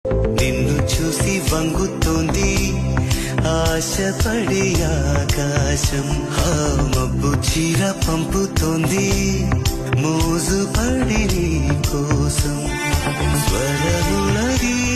నిన్ను చూసి వంగుతోంది ఆశపడే ఆకాశం, ఆ మబ్బు చీర పంపుతోంది మోజు పడి నీ కోసం. స్వరములది